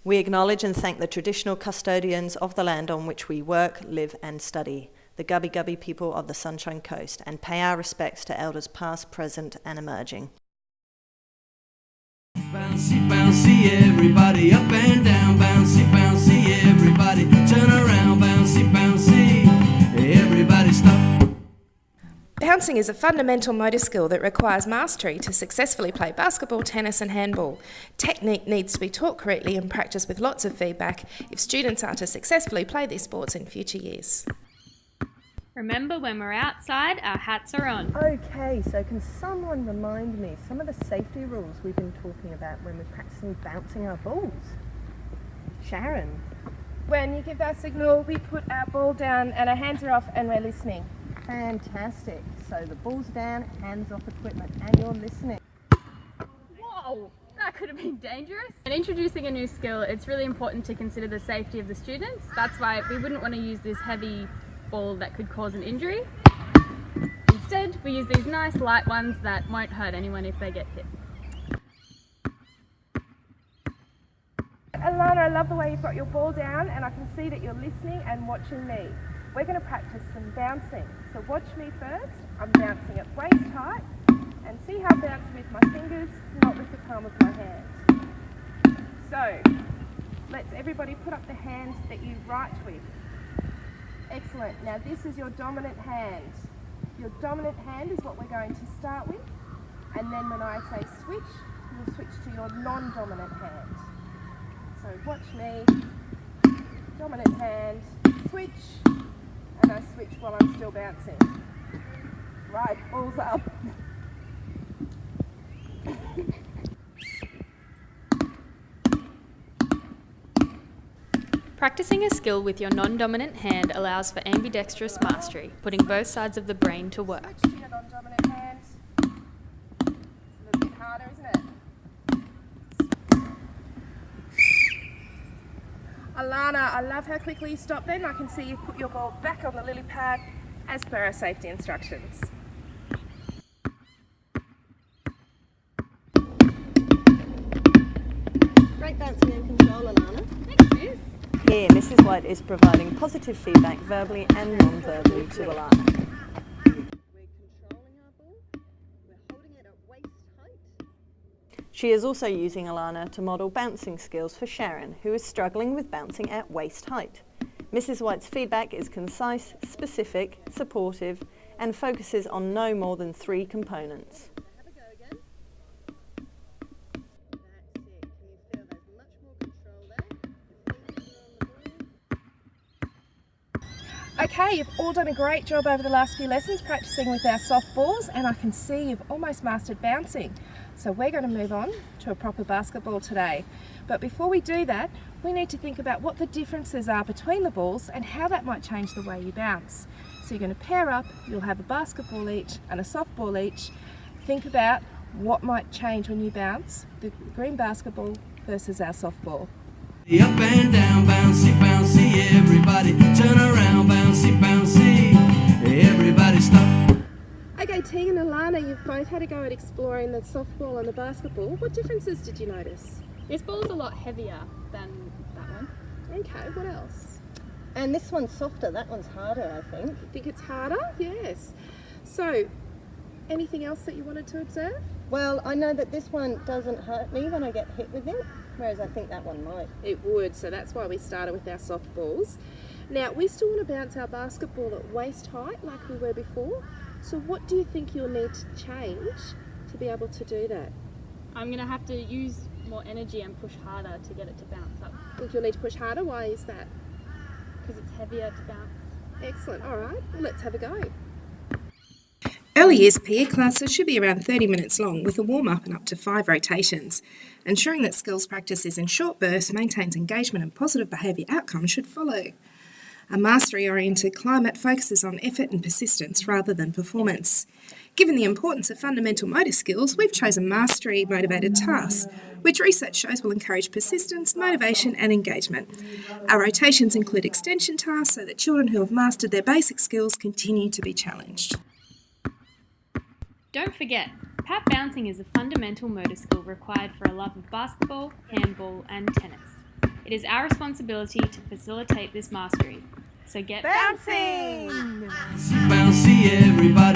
We acknowledge and thank the traditional custodians of the land on which we work, live and study, the Gubbi Gubbi people of the Sunshine Coast, and pay our respects to elders past, present and emerging. Bouncy, bouncy, everybody up and down. Bouncy, bouncy, everybody turn around. Bouncy, bouncy, everybody stop. Bouncing is a fundamental motor skill that requires mastery to successfully play basketball, tennis and handball. Technique needs to be taught correctly and practiced with lots of feedback if students are to successfully play these sports in future years. Remember, when we're outside, our hats are on. Okay, so can someone remind me some of the safety rules we've been talking about when we're practicing bouncing our balls? Sharon? When you give that signal, we put our ball down and our hands are off and we're listening. Fantastic. So the ball's down, hands off equipment, and you're listening. Whoa, that could have been dangerous. And introducing a new skill, it's really important to consider the safety of the students. That's why we wouldn't want to use this heavy ball that could cause an injury. Instead, we use these nice light ones that won't hurt anyone if they get hit. Alana, I love the way you've got your ball down and I can see that you're listening and watching me. We're going to practice some bouncing. So watch me first. I'm bouncing at waist height and see how I'm bouncing with my fingers, not with the palm of my hand. So let's everybody put up the hand that you write with. Excellent. Now this is your dominant hand. Your dominant hand is what we're going to start with. And then when I say switch, you'll switch to your non-dominant hand. So watch me, dominant hand, switch, and I switch while I'm still bouncing. Right, balls up. Practicing a skill with your non-dominant hand allows for ambidextrous mastery, putting both sides of the brain to work. Switch to your non-dominant hand. It's a little bit harder, isn't it? Alana, I love how quickly you stop then. I can see you put your ball back on the lily pad as per our safety instructions. Great bouncing and control, Alana. Thanks, Miss. Here, Mrs. White is providing positive feedback verbally and non-verbally to Alana. We're controlling our ball. We're holding it at waist height. She is also using Alana to model bouncing skills for Sharon, who is struggling with bouncing at waist height. Mrs. White's feedback is concise, specific, supportive, and focuses on no more than 3 components. Have a go again. That's it. Can you feel there's much more control there? The fingers are on the ball. Okay, you've all done a great job over the last few lessons practicing with our soft balls, and I can see you've almost mastered bouncing. So we're going to move on to a proper basketball today. But before we do that, we need to think about what the differences are between the balls and how that might change the way you bounce. So you're going to pair up, you'll have a basketball each and a softball each. Think about what might change when you bounce the green basketball versus our softball. Up and down, bouncy, bouncy, everybody turn around. Bouncy, bouncy, everybody stop. Okay, Tegan and Alana, you've both had a go at exploring the softball and the basketball. What differences did you notice? This ball's a lot heavier than that one. Okay, what else? And this one's softer, that one's harder, I think. Think it's harder? Yes. So, anything else that you wanted to observe? Well, I know that this one doesn't hurt me when I get hit with it, whereas I think that one might. It would, so that's why we started with our softballs. Now, we still want to bounce our basketball at waist height like we were before. So what do you think you'll need to change to be able to do that? I'm going to have to use more energy and push harder to get it to bounce up. Think you'll need to push harder? Why is that? Because it's heavier to bounce. Excellent, all right, well, let's have a go. Early years PE classes should be around 30 minutes long with a warm-up and up to 5 rotations. Ensuring that skills practice is in short bursts, maintains engagement and positive behaviour outcomes should follow. A mastery-oriented climate focuses on effort and persistence rather than performance. Given the importance of fundamental motor skills, we've chosen mastery-motivated tasks, which research shows will encourage persistence, motivation and engagement. Our rotations include extension tasks so that children who have mastered their basic skills continue to be challenged. Don't forget, pat bouncing is a fundamental motor skill required for a love of basketball, handball and tennis. It is our responsibility to facilitate this mastery. So get Bouncing! Bouncy, bouncy, everybody.